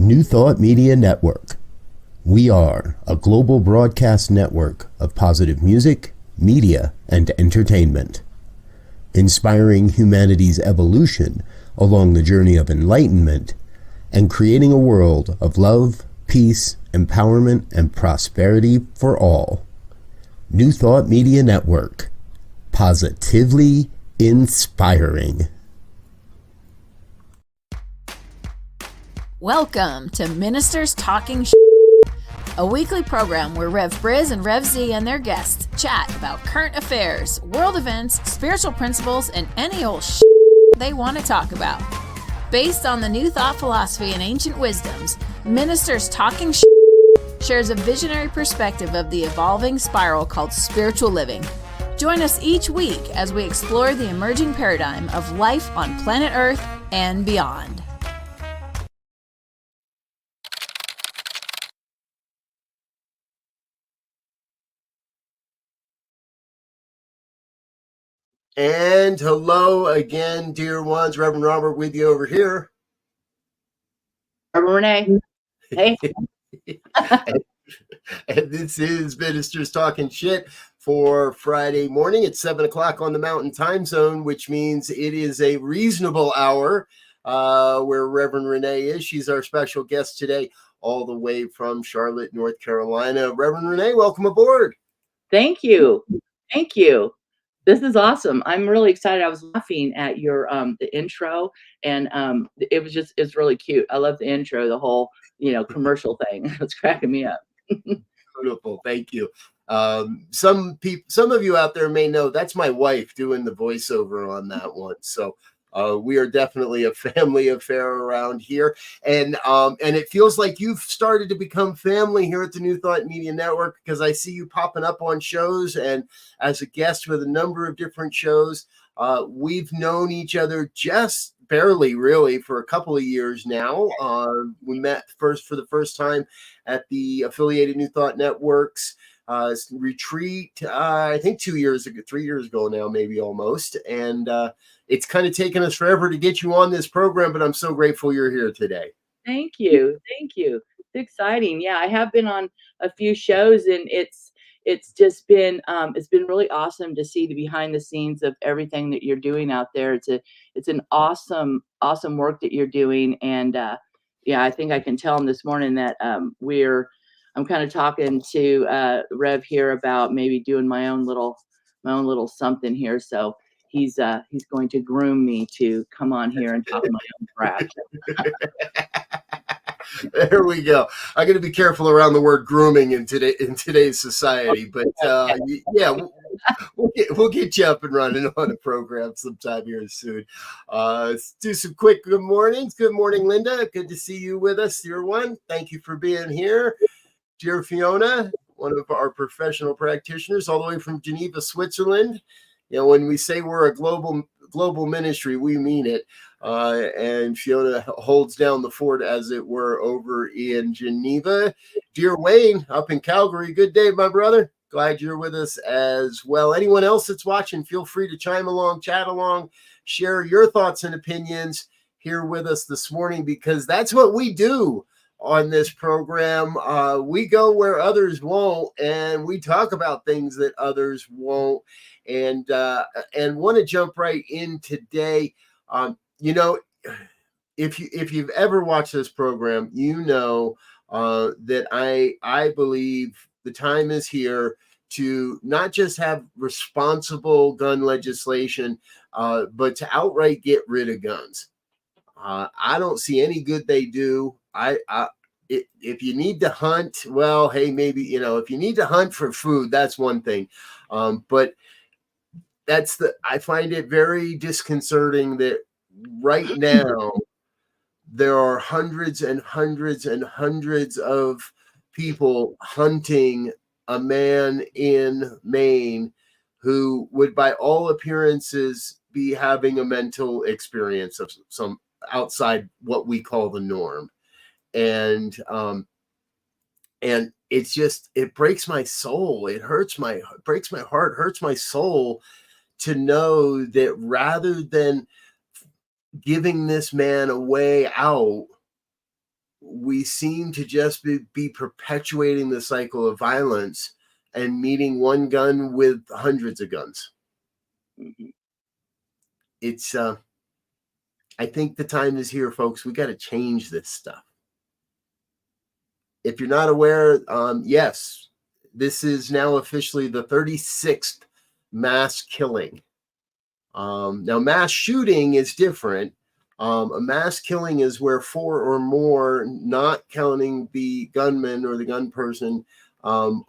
New Thought Media Network. We are a global broadcast network of positive music, media, and entertainment, inspiring humanity's evolution along the journey of enlightenment and creating a world of love, peace, empowerment, and prosperity for all. New Thought Media Network. Positively inspiring. Welcome to Ministers Talking a weekly program where Rev Briz and Rev Z and their guests chat about current affairs, world events, spiritual principles, and any old they want to talk about. Based on the New Thought philosophy and ancient wisdoms, Ministers Talking shares a visionary perspective of the evolving spiral called spiritual living. Join us each week as we explore the emerging paradigm of life on planet Earth and beyond. And hello again, dear ones. Reverend Robert with you over here. Renee. Hey. and this is Ministers Talking Shit for Friday morning at 7 o'clock on the Mountain Time Zone, which means it is a reasonable hour where Reverend Renee is. She's our special guest today, all the way from Charlotte, North Carolina. Reverend Renee, welcome aboard. Thank you. Thank you. This is awesome. I'm really excited. I was laughing at your the intro, and it's really cute. I love the intro, the whole commercial thing. It's cracking me up. Beautiful. Thank you. Some of you out there may know that's my wife doing the voiceover on that one. So we are definitely a family affair around here, and it feels like you've started to become family here at the New Thought Media Network, because I see you popping up on shows and as a guest with a number of different shows. We've known each other just barely, really, for a couple of years now. We met for the first time at the affiliated New Thought Networks retreat, I think 3 years ago now, maybe almost. And it's kind of taken us forever to get you on this program, but I'm so grateful you're here today. Thank you. Thank you. It's exciting. Yeah, I have been on a few shows, and it's just been it's been really awesome to see the behind the scenes of everything that you're doing out there. It's an awesome work that you're doing, and yeah, I think I can tell them this morning that I'm kind of talking to Rev here about maybe doing my own little something here. So he's going to groom me to come on here and talk my own crap. There we go. I got to be careful around the word grooming in today's society, but yeah, we'll get you up and running on the program sometime here soon. Let's do some quick good mornings. Good morning, Linda. Good to see you with us, dear one. Thank you for being here. Dear Fiona, one of our professional practitioners all the way from Geneva, Switzerland. When we say we're a global ministry, we mean it. And Fiona holds down the fort, as it were, over in Geneva. Dear Wayne, up in Calgary, good day, my brother. Glad you're with us as well. Anyone else that's watching, feel free to chime along, chat along, share your thoughts and opinions here with us this morning, because that's what we do on this program. We go where others won't, and we talk about things that others won't, and want to jump right in today. If you've ever watched this program, that I believe the time is here to not just have responsible gun legislation, but to outright get rid of guns. I don't see any good they do. If you need to hunt, well, hey, maybe, if you need to hunt for food, that's one thing. But I find it very disconcerting that right now there are hundreds and hundreds and hundreds of people hunting a man in Maine who would, by all appearances, be having a mental experience of some outside what we call the norm. And it's just, it breaks my soul. It breaks my heart, hurts my soul to know that rather than giving this man a way out, we seem to just be perpetuating the cycle of violence and meeting one gun with hundreds of guns. Mhm. It's I think the time is here, folks. We got to change this stuff. If you're not aware, yes, this is now officially the 36th mass killing. Now, mass shooting is different. A mass killing is where 4 or more, not counting the gunman or the gun person, have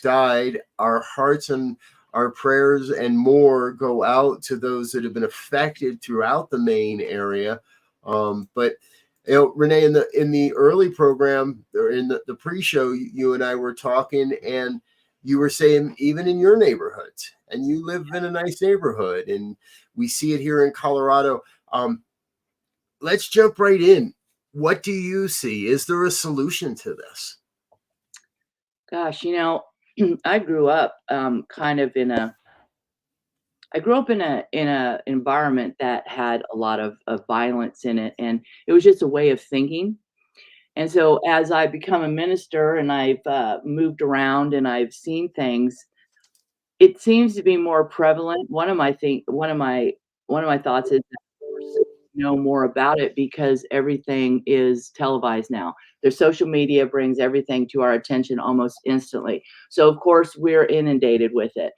died. Our hearts and our prayers and more go out to those that have been affected throughout the Maine area. But Renee, in the early program or in the pre-show, you and I were talking, and you were saying even in your neighborhoods, and you live in a nice neighborhood, and we see it here in Colorado. Let's jump right in. What do you see? Is there a solution to this? Gosh, I grew up kind of in a environment that had a lot of violence in it, and it was just a way of thinking. And so as I become a minister and I've moved around and I've seen things, it seems to be more prevalent. One of my thoughts is that of course know more about it because everything is televised now. Their social media brings everything to our attention almost instantly. So of course we're inundated with it.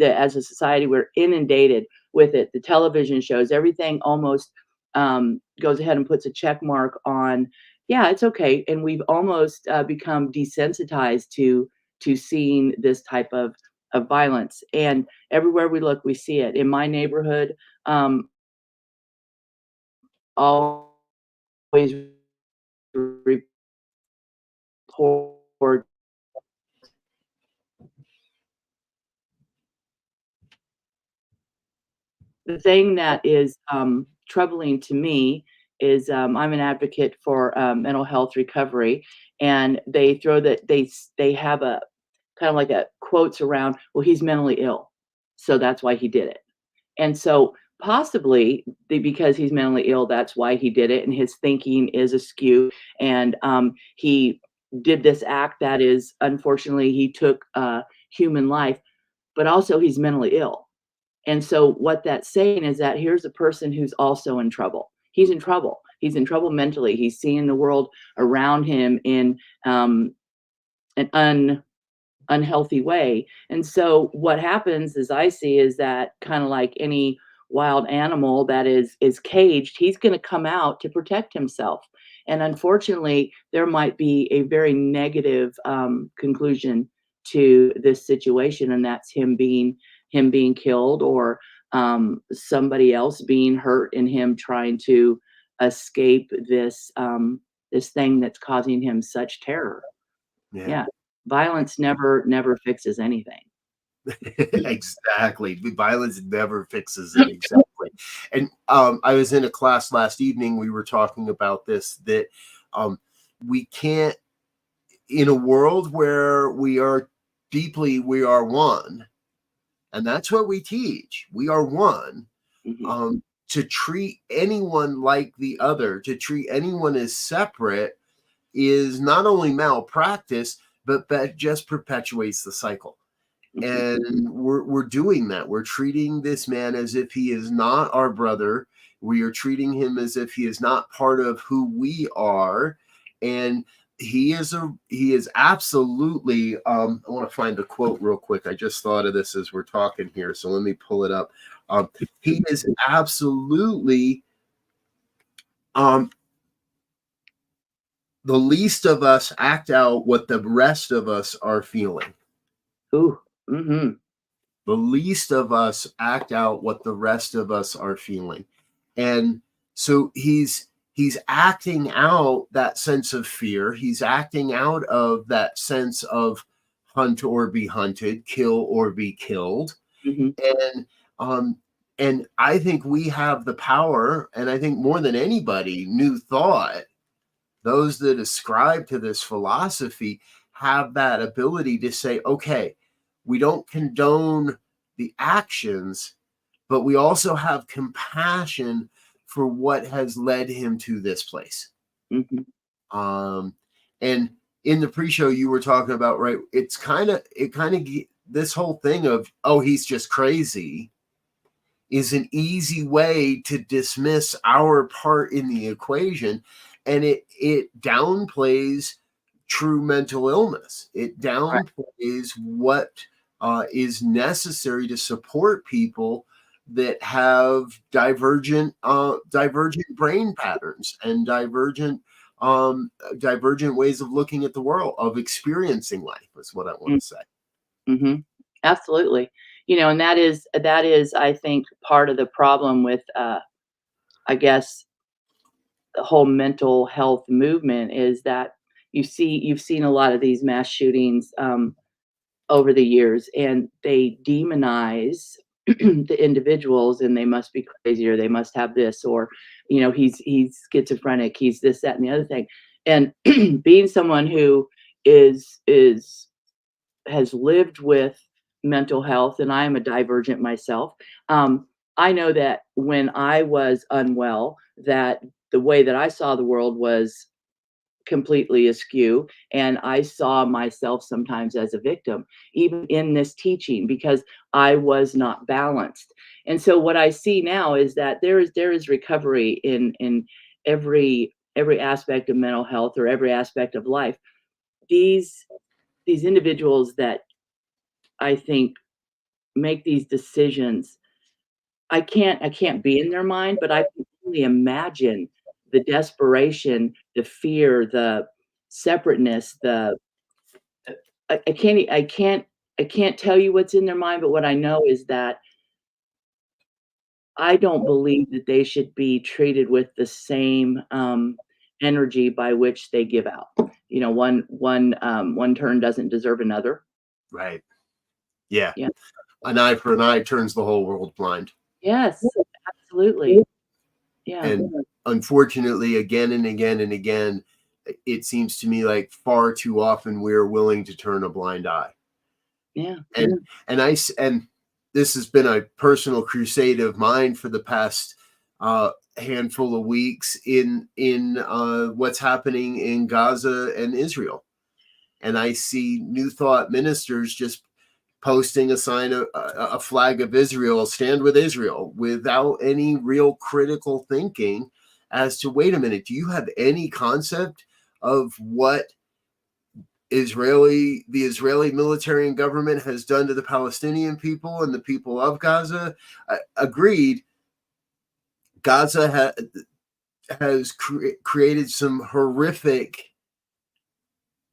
As a society, we're inundated with it. The television shows everything almost goes ahead and puts a check mark on. Yeah, it's okay, and we've almost become desensitized to seeing this type of violence. And everywhere we look, we see it. In my neighborhood, always report the thing that is troubling to me is I'm an advocate for mental health recovery, and they throw that they have a kind of like a quotes around, well, he's mentally ill, so that's why he did it. And so possibly because he's mentally ill, that's why he did it, and his thinking is askew, and he did this act that is unfortunately he took human life, but also he's mentally ill. And so what that's saying is that here's a person who's also in trouble. He's in trouble. He's in trouble mentally. He's seeing the world around him in an unhealthy way. And so what happens, as I see, is that kind of like any wild animal that is caged, he's going to come out to protect himself. And unfortunately, there might be a very negative conclusion to this situation, and that's him being killed, or somebody else being hurt, and him trying to escape this thing that's causing him such terror. Yeah. Yeah. Violence never fixes anything. Exactly. Violence never fixes it. Exactly. And I was in a class last evening. We were talking about this, that we can't, in a world where we are one, and that's what we teach. We are one. Mhm. To treat anyone like the other, to treat anyone as separate, is not only malpractice, but that just perpetuates the cycle. Mhm. And we're doing that. We're treating this man as if he is not our brother. We are treating him as if he is not part of who we are. And he is absolutely I want to find the quote real quick. I just thought of this as we're talking here, so let me pull it up. He is absolutely the least of us act out what the rest of us are feeling. Ooh. Mhm. The least of us act out what the rest of us are feeling. And so he's acting out that sense of fear. He's acting out of that sense of hunt or be hunted, kill or be killed. Mhm. And and I think we have the power, and I think more than anybody, New Thought, those that ascribe to this philosophy, have that ability to say, okay, we don't condone the actions, but we also have compassion for what has led him to this place. Mm-hmm. And in the pre-show, you were talking about, right? It kind of this whole thing of, oh, he's just crazy, is an easy way to dismiss our part in the equation, and it downplays true mental illness. It downplays what is necessary to support people that have divergent brain patterns and divergent ways of looking at the world, of experiencing life, is what I want to say. Mm-hmm. Absolutely. And that is, I think, part of the problem with, I guess, the whole mental health movement, is that you've seen a lot of these mass shootings over the years, and they demonize the individuals, and they must be crazy, or they must have this, or he's schizophrenic, he's this, that, and the other thing. And being someone who is has lived with mental health, and I am a divergent myself, I know that when I was unwell, that the way that I saw the world was completely askew, and I saw myself sometimes as a victim, even in this teaching, because I was not balanced. And so what I see now is that there is recovery in every aspect of mental health, or every aspect of life. These individuals that I think make these decisions, I can't be in their mind, but I can only imagine the desperation, the fear, the separateness, the I can't tell you what's in their mind, but what I know is that I don't believe that they should be treated with the same energy by which they give out. One turn doesn't deserve another. Right. Yeah. Yeah. An eye for an eye turns the whole world blind. Yes, absolutely. Yeah. And unfortunately, again and again and again, it seems to me like far too often we're willing to turn a blind eye. Yeah. And this has been a personal crusade of mine for the past handful of weeks in what's happening in Gaza and Israel. And I see New Thought ministers just posting a sign of a flag of Israel, stand with Israel, without any real critical thinking as to, wait a minute, do you have any concept of what the Israeli military and government has done to the Palestinian people and the people of Gaza? Agreed. Gaza has created some horrific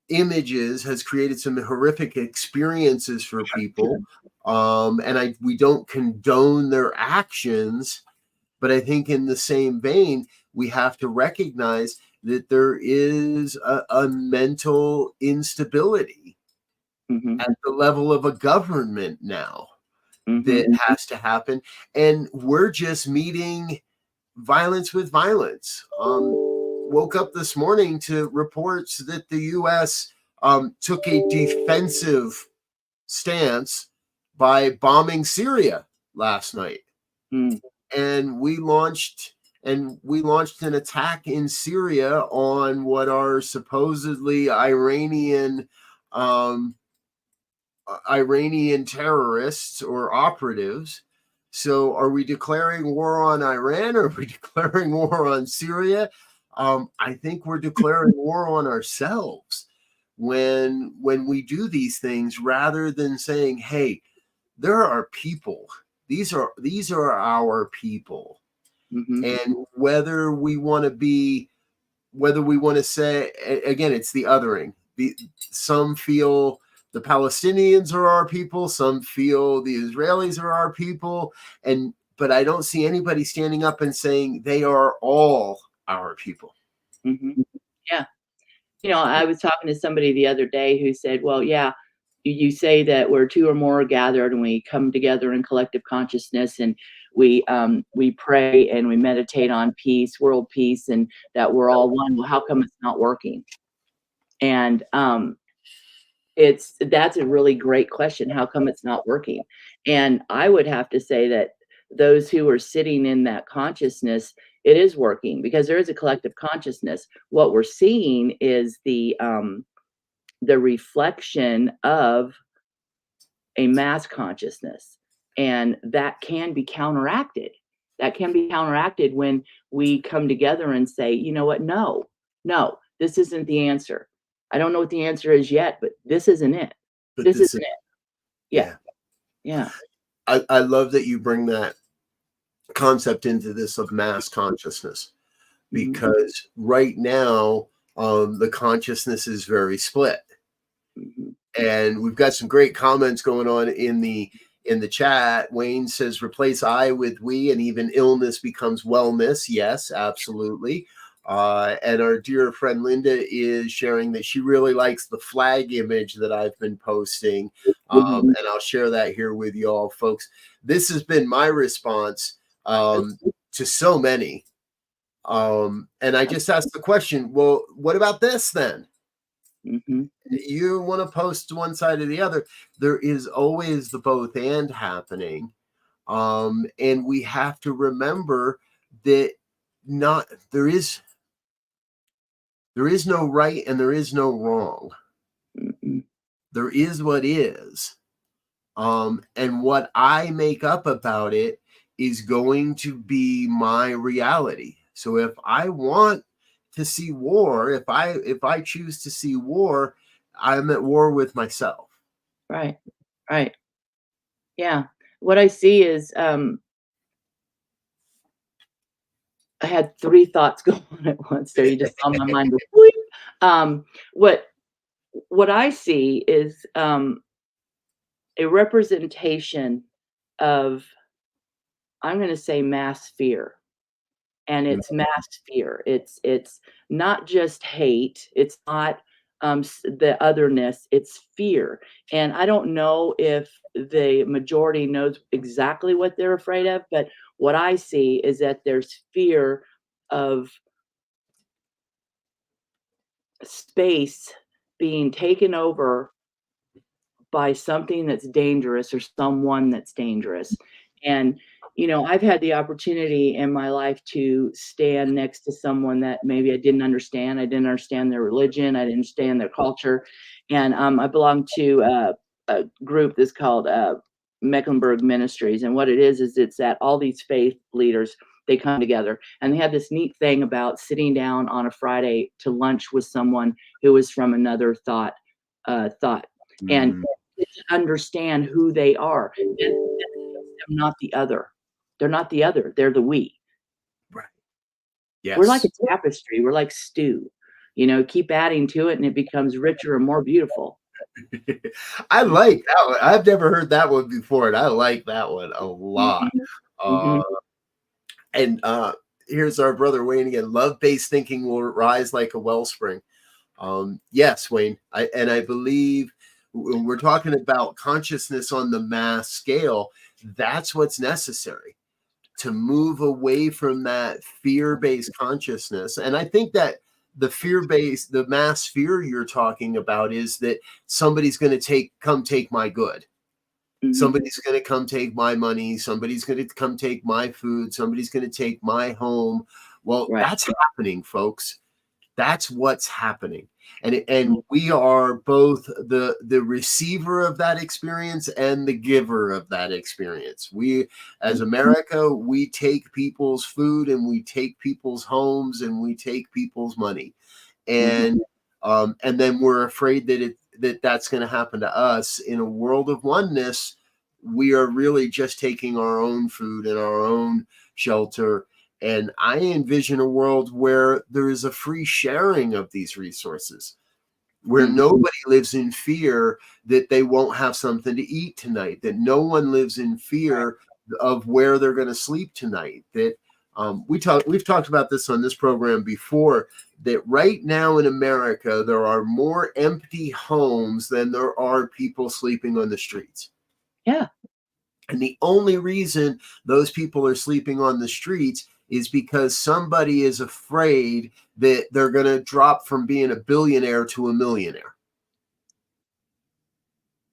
images, has created some horrific experiences for people, and we don't condone their actions, but I think in the same vein we have to recognize that there is a mental instability at the level of a government now that has to happen, and we're just meeting violence with violence. Woke up this morning to reports that the U.S. Took a defensive stance by bombing Syria last night, and we launched an attack in Syria on what are supposedly Iranian terrorists or operatives. So are we declaring war on Iran, or are we declaring war on Syria? I think we're declaring war on ourselves when we do these things, rather than saying, hey, there are people. These are our people. And whether we want to say, again, it's the othering. Some feel the Palestinians are our people, some feel the Israelis are our people, but I don't see anybody standing up and saying they are all our people. Yeah. I was talking to somebody the other day who said, well, yeah, you say that where two or more are gathered, and we come together in collective consciousness, and we pray and we meditate on peace, world peace, and that we're all one. Well, how come it's not working? And that's a really great question. How come it's not working? And I would have to say that those who are sitting in that consciousness, it is working because there is a collective consciousness. What we're seeing is the reflection of a mass consciousness, and that can be counteracted. That can be counteracted when we come together and say, you know what, no, this isn't the answer. I don't know what the answer is yet, but this isn't it. This isn't it. Yeah. I love that you bring that concept into this of mass consciousness, because right now the consciousness is very split. And we've got some great comments going on in the chat. Wayne says, replace I with we, and even illness becomes wellness. Yes, absolutely. And our dear friend Linda is sharing that she really likes the flag image that I've been posting. And I'll share that here with you all, folks. This has been my response to so many. And I just asked the question, well, what about this then? You want to post one side or the other. There is always the both and happening. And we have to remember that there is no right and there is no wrong. There is what is. And what I make up about it is going to be my reality. So if I want to see war, if I choose to see war, I'm at war with myself. Right. Yeah. What I see is I had 3 thoughts go on at once there. You just saw my mind go what I see is a representation of, I'm going to say, mass fear. And it's mass fear. It's not just hate. It's not the otherness. It's fear. And I don't know if the majority knows exactly what they're afraid of, but what I see is that there's fear of space being taken over by something that's dangerous or someone that's dangerous. And I've had the opportunity in my life to stand next to someone that maybe I didn't understand. I didn't understand their religion. I didn't understand their culture. And I belong to a group that's called Mecklenburg Ministries. And what it is it's that all these faith leaders, they come together, and they have this neat thing about sitting down on a Friday to lunch with someone who is from another thought. And to understand who they are. And them not the other. They're not the other. They're the we. Right. Yes. We're like a tapestry. We're like stew. Keep adding to it and it becomes richer and more beautiful. I like that one. I've never heard that one before, and I like that one a lot. And here's our brother Wayne again. Love-based thinking will rise like a wellspring. Yes, Wayne. I believe when we're talking about consciousness on the mass scale, that's what's necessary to move away from that fear-based consciousness. And I think that the mass fear you're talking about is that somebody's going to come take my good. Somebody's going to come take my money. Somebody's going to come take my food. Somebody's going to take my home. Well, that's happening, folks. That's what's happening. And we are both the receiver of that experience and the giver of that experience. We, as America, we take people's food and we take people's homes and we take people's money. And then we're afraid that that's going to happen to us. In a world of oneness, we are really just taking our own food and our own shelter. And I envision a world where there is a free sharing of these resources, where nobody lives in fear that they won't have something to eat tonight, that no one lives in fear of where they're going to sleep tonight. That we've talked about this on this program before, that right now in America, there are more empty homes than there are people sleeping on the streets. Yeah. And the only reason those people are sleeping on the streets is because somebody is afraid that they're going to drop from being a billionaire to a millionaire.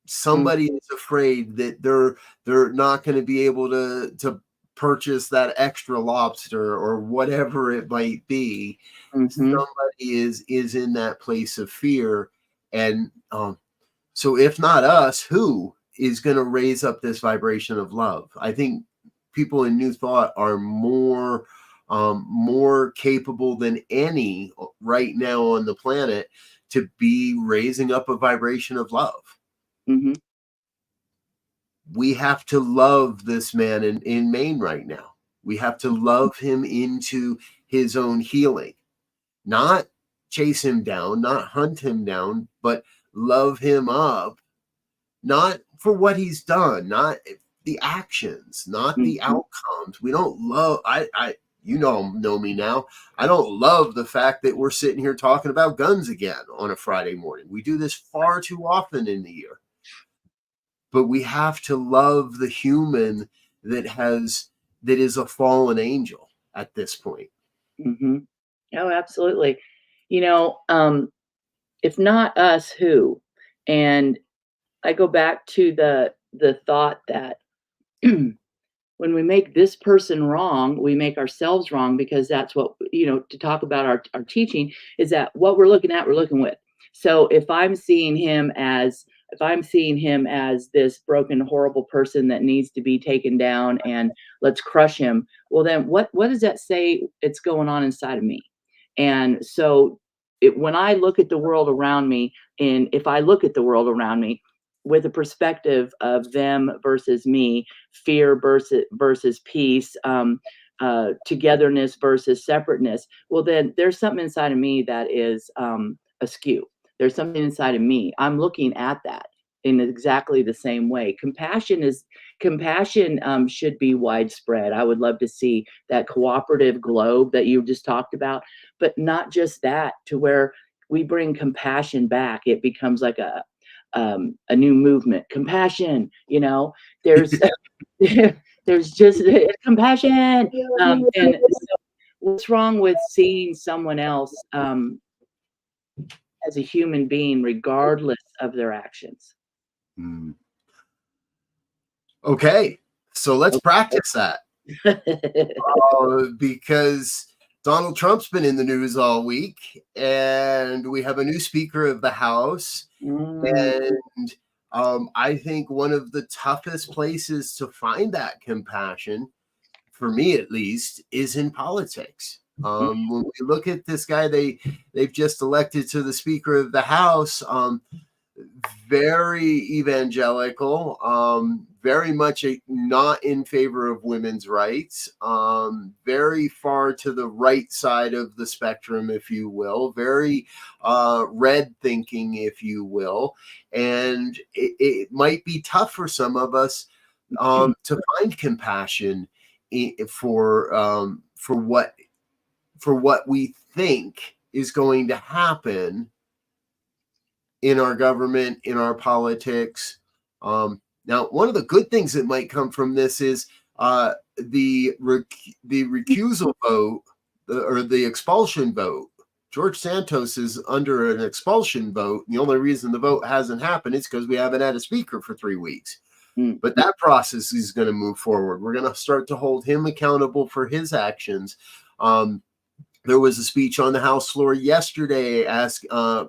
Somebody is afraid that they're not going to be able to purchase that extra lobster or whatever it might be. Mm-hmm. Somebody is in that place of fear. And so if not us, who is going to raise up this vibration of love? I think people in New Thought are more capable than any right now on the planet to be raising up a vibration of love. Mm-hmm. We have to love this man in Maine right now. We have to love him into his own healing, not chase him down, not hunt him down, but love him up, not for what he's done, not the actions, not the outcomes. We don't love, you know me now. I don't love the fact that we're sitting here talking about guns again on a Friday morning. We do this far too often in the year. But we have to love the human that is a fallen angel at this point. Mm-hmm. Oh, absolutely. If not us, who? And I go back to the thought that when we make this person wrong, we make ourselves wrong, because that's what, to talk about our teaching is that what we're looking at, we're looking with. So if I'm seeing him as this broken, horrible person that needs to be taken down and let's crush him, well, then what does that say it's going on inside of me? And so when I look at the world around me, and if I look at the world around me with a perspective of them versus me, fear versus peace, togetherness versus separateness, well, then there's something inside of me that is askew. There's something inside of me. I'm looking at that in exactly the same way. Compassion should be widespread. I would love to see that cooperative globe that you just talked about, but not just that, to where we bring compassion back. It becomes like a new movement. Compassion, there's there's just compassion. And so what's wrong with seeing someone else as a human being, regardless of their actions? Okay, so let's practice that. Because Donald Trump's been in the news all week, and we have a new Speaker of the House. And I think one of the toughest places to find that compassion, for me at least, is in politics. When we look at this guy they've just elected to the Speaker of the House, very evangelical, very much not in favor of women's rights, very far to the right side of the spectrum, if you will, very red thinking, if you will. And it might be tough for some of us to find compassion for what we think is going to happen in our government, in our politics. Now, one of the good things that might come from this is the recusal vote, or the expulsion vote. George Santos is under an expulsion vote. The only reason the vote hasn't happened is because we haven't had a speaker for 3 weeks. But that process is going to move forward. We're going to start to hold him accountable for his actions. There was a speech on the House floor yesterday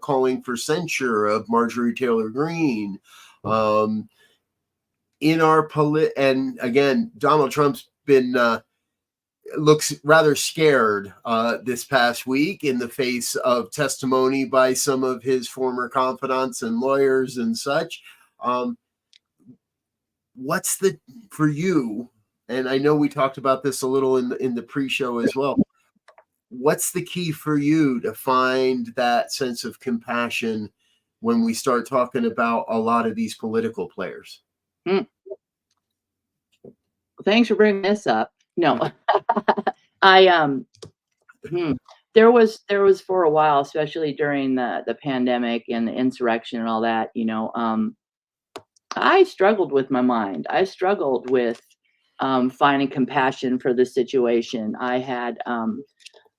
calling for censure of Marjorie Taylor Greene. And again, Donald Trump's been looks rather scared this past week in the face of testimony by some of his former confidants and lawyers and such. What's for you? And I know we talked about this a little in the pre-show as well. What's the key for you to find that sense of compassion when we start talking about a lot of these political players? Thanks for bringing this up. No, there was for a while, especially during the pandemic and the insurrection and all that, I struggled with my mind. I struggled with finding compassion for the situation. I had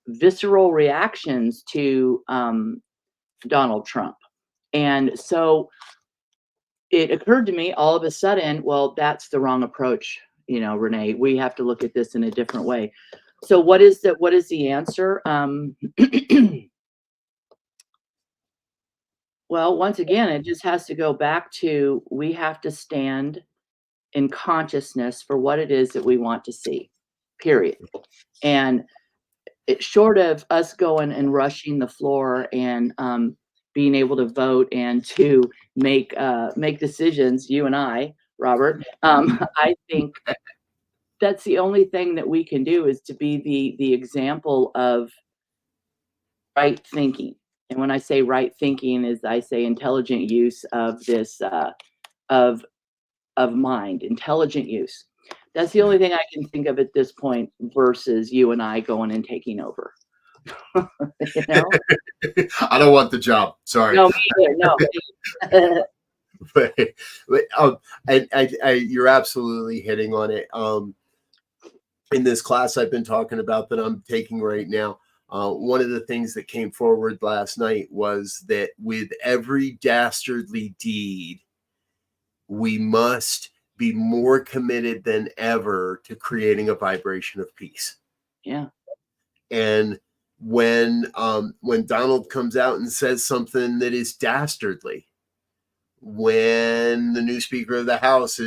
visceral reactions to Donald Trump. And so it occurred to me all of a sudden, well, that's the wrong approach. Renee, we have to look at this in a different way. So what is the answer? Well, once again, it just has to go back to, we have to stand in consciousness for what it is that we want to see, period. And it's short of us going and rushing the floor and being able to vote and to make decisions, you and I, Robert, I think that's the only thing that we can do, is to be the example of right thinking. And when I say right thinking, is I say intelligent use of this of mind, intelligent use. That's the only thing I can think of at this point, versus you and I going and taking over. I don't want the job. Sorry. No, me either. No. but you're absolutely hitting on it. In this class I've been talking about that I'm taking right now, one of the things that came forward last night was that with every dastardly deed, we must be more committed than ever to creating a vibration of peace. Yeah. And when Donald comes out and says something that is dastardly, when the new Speaker of the House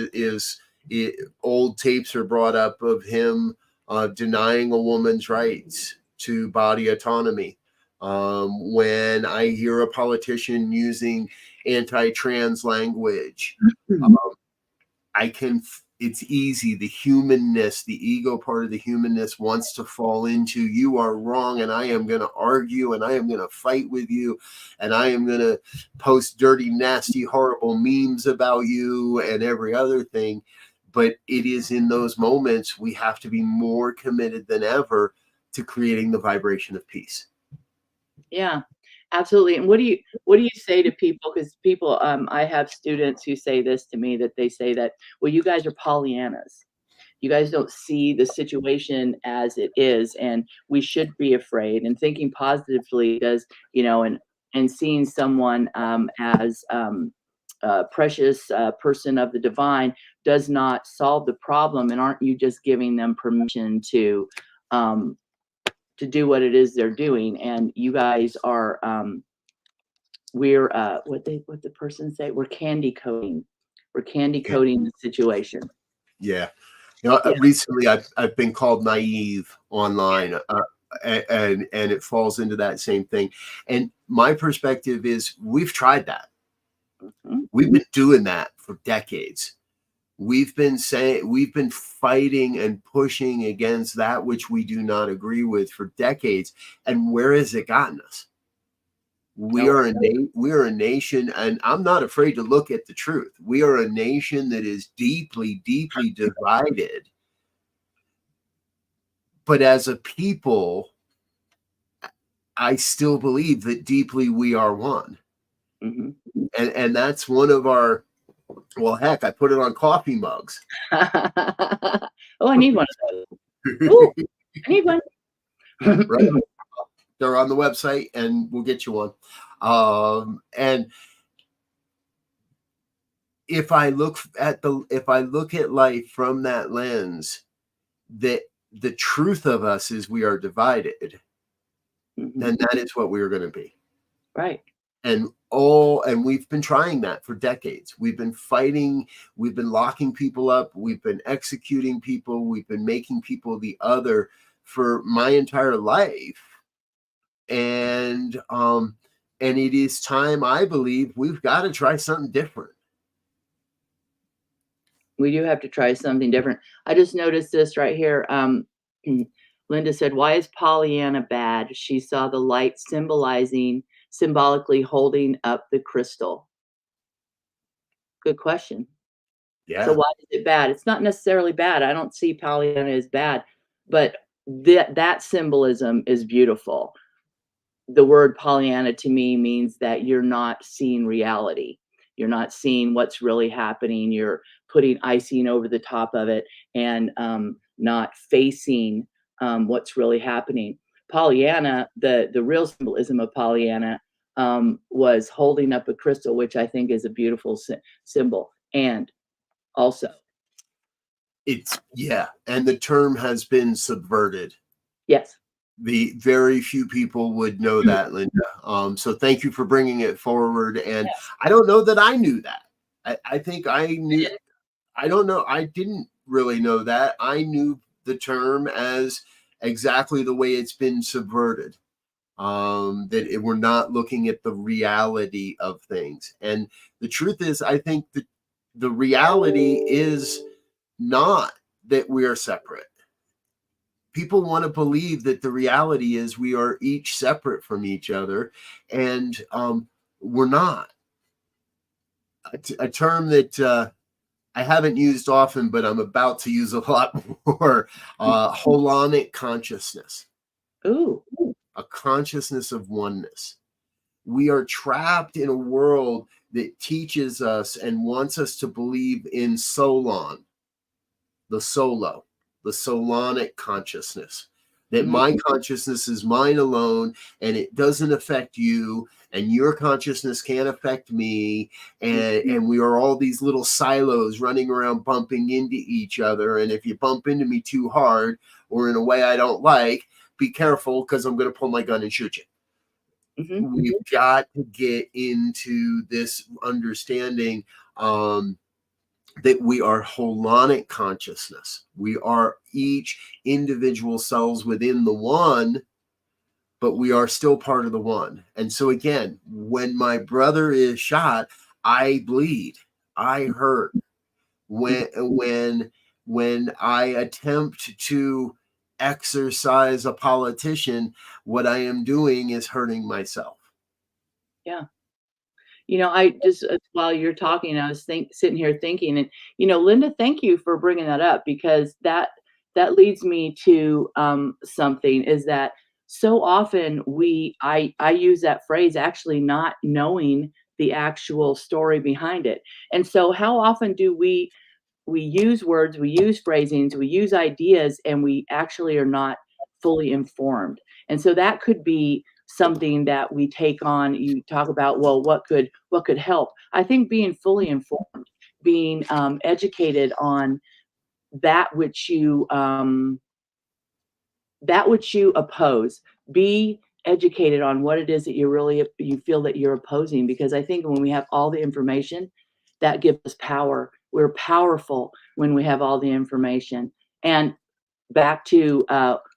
old tapes are brought up of him denying a woman's rights to body autonomy, when I hear a politician using anti-trans language, it's easy. The humanness, the ego part of the humanness wants to fall into, you are wrong, and I am going to argue, and I am going to fight with you, and I am going to post dirty, nasty, horrible memes about you and every other thing. But it is in those moments we have to be more committed than ever to creating the vibration of peace. Yeah, absolutely. And what do you say to people? Because people, I have students who say this to me, that they say that, well, you guys are Pollyannas. You guys don't see the situation as it is, and we should be afraid. And thinking positively does, and seeing someone as a precious person of the divine does not solve the problem. And aren't you just giving them permission to do what it is they're doing? And you guys are, we're what the person say, we're candy coating. We're candy coating the situation. Yeah. Recently I've been called naive online, and it falls into that same thing. And my perspective is, we've tried that. Mm-hmm. We've been doing that for decades. We've been fighting and pushing against that which we do not agree with for decades. And where has it gotten us? We are a nation, and I'm not afraid to look at the truth. We are a nation that is deeply, deeply divided. But as a people, I still believe that deeply we are one. Mm-hmm. And that's one of our, well, heck, I put it on coffee mugs. Oh, I need one of those. Ooh, I need one. Right. They're on the website, and we'll get you one. And if I look at life from that lens, that the truth of us is we are divided, mm-hmm. then that is what we're going to be. Right. And we've been trying that for decades. We've been fighting. We've been locking people up. We've been executing people. We've been making people the other for my entire life. And it is time, I believe, we've got to try something different. We do have to try something different. I just noticed this right here. Linda said, why is Pollyanna bad? She saw the light symbolically holding up the crystal. Good question. Yeah. So why is it bad? It's not necessarily bad. I don't see Pollyanna as bad, but that symbolism is beautiful. The word Pollyanna to me means that you're not seeing reality. You're not seeing what's really happening. You're putting icing over the top of it, and not facing what's really happening. Pollyanna, the real symbolism of Pollyanna was holding up a crystal, which I think is a beautiful symbol. And also, And the term has been subverted. Yes. The very few people would know that, Linda. So thank you for bringing it forward. And I don't know that I knew that. I think I knew. I don't know. I didn't really know that. I knew the term as exactly the way it's been subverted. We're not looking at the reality of things. And the truth is, I think that the reality is not that we are separate. People want to believe that the reality is we are each separate from each other, and we're not. A term that I haven't used often, but I'm about to use a lot more, holonic consciousness. Ooh. A consciousness of oneness. We are trapped in a world that teaches us and wants us to believe in Solon, the solo, the solonic consciousness, that my consciousness is mine alone and it doesn't affect you, and your consciousness can't affect me, and we are all these little silos running around bumping into each other, and if you bump into me too hard or in a way I don't like, be careful because I'm going to pull my gun and shoot you. We've got to get into this understanding that we are holonic consciousness. We are each individual cells within the one, but we are still part of the one. And so again, when my brother is shot, I bleed, I hurt. When I attempt to exercise a politician, what I am doing is hurting myself. Yeah. I just, while you're talking, I was sitting here thinking, and, Linda, thank you for bringing that up, because that leads me to something, is that so often I use that phrase actually not knowing the actual story behind it. And so how often do we use words, we use phrasings, we use ideas, and we actually are not fully informed. And so that could be something that we take on. You talk about, well, what could help? I think being fully informed, being educated on that which you oppose, be educated on what it is that you feel that you're opposing, because I think when we have all the information, that gives us power. We're powerful when we have all the information. And back to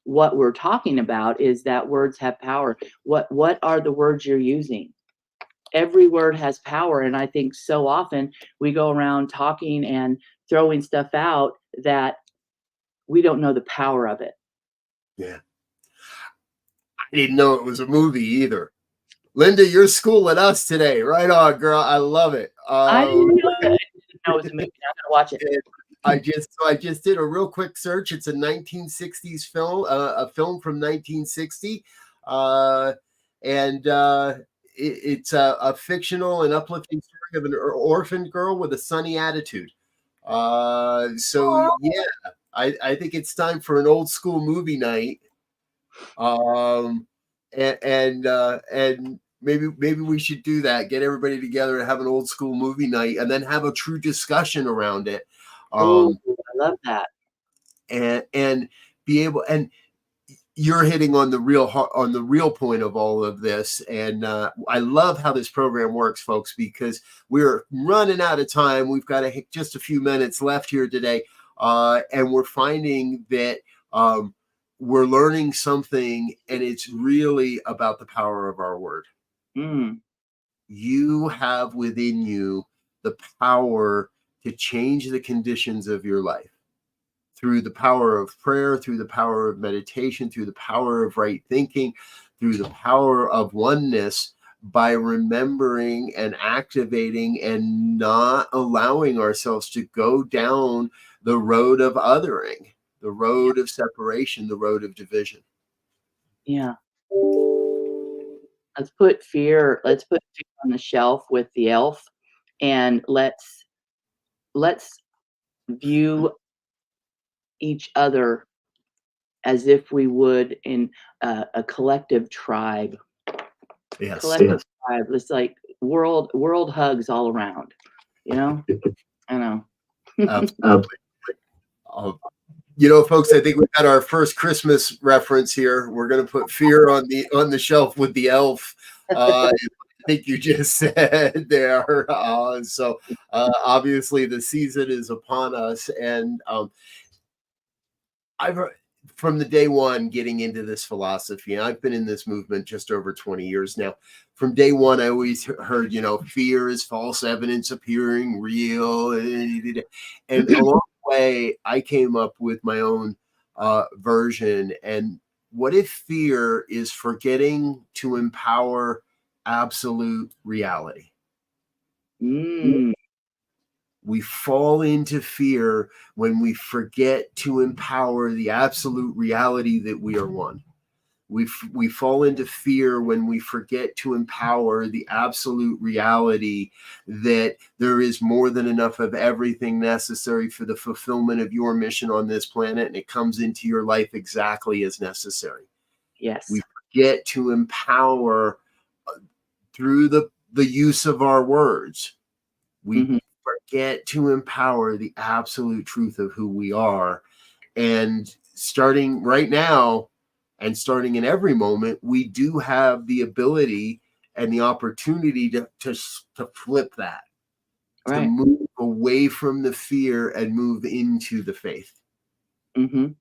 what we're talking about, is that words have power. What are the words you're using? Every word has power. And I think so often we go around talking and throwing stuff out that we don't know the power of it. Yeah. I didn't know it was a movie either. Linda, you're schooling us today. Right on, girl. I love it. I didn't know that. I didn't know it was a movie. I'm gonna watch it. I just did a real quick search. It's a 1960s film, a film from 1960, and it's a fictional and uplifting story of an orphaned girl with a sunny attitude. So yeah, I think it's time for an old school movie night. And maybe we should do that. Get everybody together and have an old school movie night, and then have a true discussion around it. I love that. And be able, and you're hitting on the real point of all of this. And I love how this program works, folks, because we're running out of time. We've got just a few minutes left here today, and we're finding that we're learning something, and it's really about the power of our word. You have within you the power to change the conditions of your life through the power of prayer, through the power of meditation, through the power of right thinking, through the power of oneness, by remembering and activating and not allowing ourselves to go down the road of othering, the road of separation, the road of division. Yeah. Let's put fear on the shelf with the elf, and let's view each other as if we would in a collective tribe. Yes. Collective tribe. It's like world hugs all around. I know. Absolutely. Folks, I think we got our first Christmas reference here. We're going to put fear on the shelf with the elf. I think you just said there. Obviously the season is upon us, and I've heard from the day one getting into this philosophy, and I've been in this movement just over 20 years now. From day one, I always heard, fear is false evidence appearing real. And along the way, I came up with my own version. And what if fear is forgetting to empower absolute reality? We fall into fear when we forget to empower the absolute reality that we are one. We fall into fear when we forget to empower the absolute reality that there is more than enough of everything necessary for the fulfillment of your mission on this planet, and it comes into your life exactly as necessary. Yes. We forget to empower through the use of our words. We forget to empower the absolute truth of who we are. And starting right now and starting in every moment, we do have the ability and the opportunity to flip that, to move away from the fear and move into the faith. And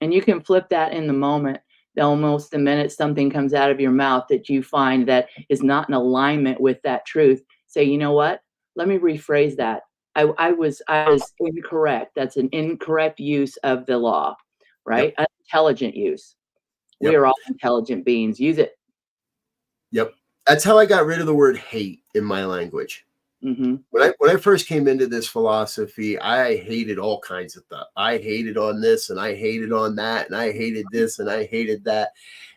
you can flip that in the moment. Almost the minute something comes out of your mouth that you find that is not in alignment with that truth, say, you know what? Let me rephrase that. I was incorrect. That's an incorrect use of the law, right? Yep. Intelligent use. Yep. We are all intelligent beings. Use it. Yep. That's how I got rid of the word hate in my language. When I first came into this philosophy, I hated all kinds of stuff. I hated on this and I hated on that, and I hated this and I hated that.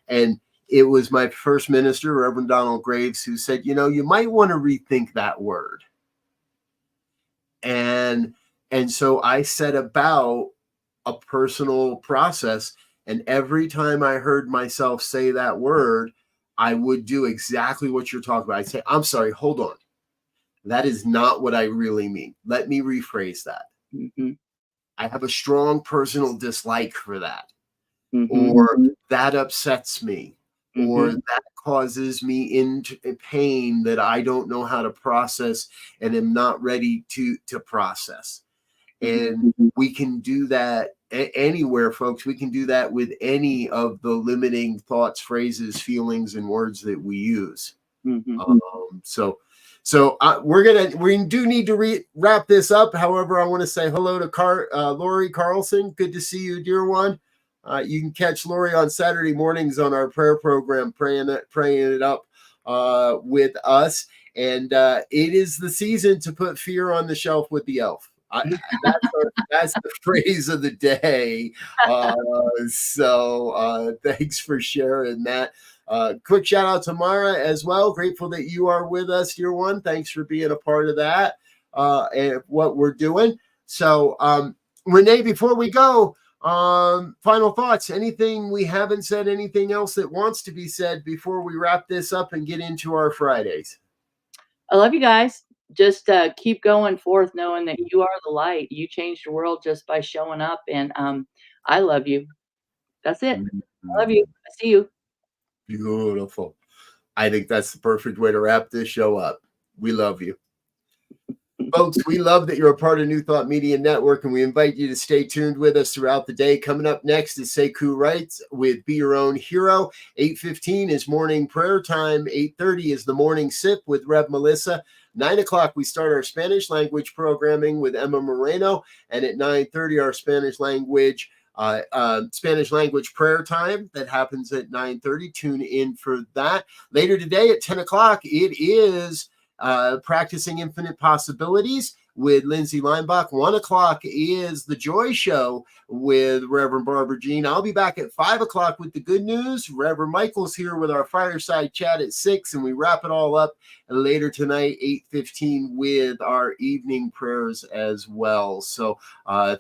And it was my first minister, Reverend Donald Graves, who said, you might want to rethink that word. And so I set about a personal process, and every time I heard myself say that word, I would do exactly what you're talking about. I'd say, I'm sorry, hold on. That is not what I really mean. Let me rephrase that. I have a strong personal dislike for that. Or that upsets me. Or that causes me into pain that I don't know how to process and am not ready to process. And we can do that anywhere, folks. We can do that with any of the limiting thoughts, phrases, feelings, and words that we use. So we do need to wrap this up. However, I want to say hello to Lori Carlson. Good to see you, dear one. You can catch Lori on Saturday mornings on our prayer program, praying it up with us. And it is the season to put fear on the shelf with the elf. That's the phrase of the day. So thanks for sharing that. Quick shout out to Mara as well. Grateful that you are with us, dear one. Thanks for being a part of that and what we're doing. So Renee, before we go, final thoughts, anything we haven't said, anything else that wants to be said before we wrap this up and get into our Fridays? I love you guys. Just keep going forth, knowing that you are the light. You changed the world just by showing up. And I love you. That's it. I love you. I see you. Beautiful. I think that's the perfect way to wrap this show up. We love you. Folks, we love that you're a part of New Thought Media Network, and we invite you to stay tuned with us throughout the day. Coming up next is Sekou Writes with Be Your Own Hero. 8:15 is morning prayer time. 8:30 is the morning sip with Rev Melissa. 9 o'clock, we start our Spanish language programming with Emma Moreno. And at 9:30, our Spanish language prayer time that happens at 9:30. Tune in for that. Later today at 10 o'clock, it is Practicing Infinite Possibilities with Lindsay Leinbach. 1 o'clock is The Joy Show with Reverend Barbara Jean. I'll be back at 5 o'clock with the good news. Reverend Michael's here with our fireside chat at 6, and we wrap it all up later tonight, 8:15, with our evening prayers as well. So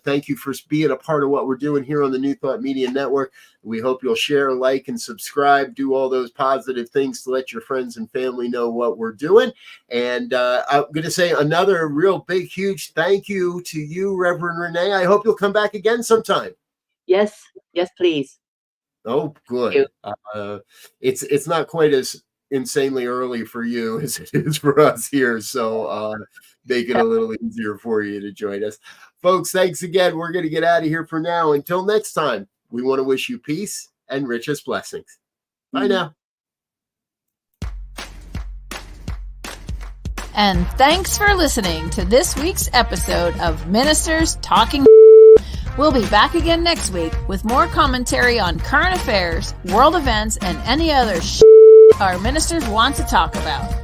thank you for being a part of what we're doing here on the New Thought Media Network. We hope you'll share, like, and subscribe. Do all those positive things to let your friends and family know what we're doing. And I'm going to say another real big huge thank you to you, Reverend Renee. I hope you'll come back again sometime. Yes, please. Oh, good. It's not quite as insanely early for you as it is for us here, so make it a little easier for you to join us. Folks, thanks again. We're going to get out of here for now. Until next time, we want to wish you peace and richest blessings. Bye now. And thanks for listening to this week's episode of Ministers Talking. We'll be back again next week with more commentary on current affairs, world events, and any other our ministers want to talk about.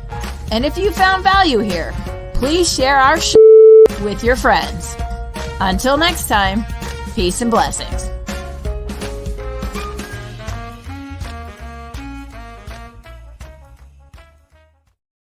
And if you found value here, please share our with your friends. Until next time, peace and blessings.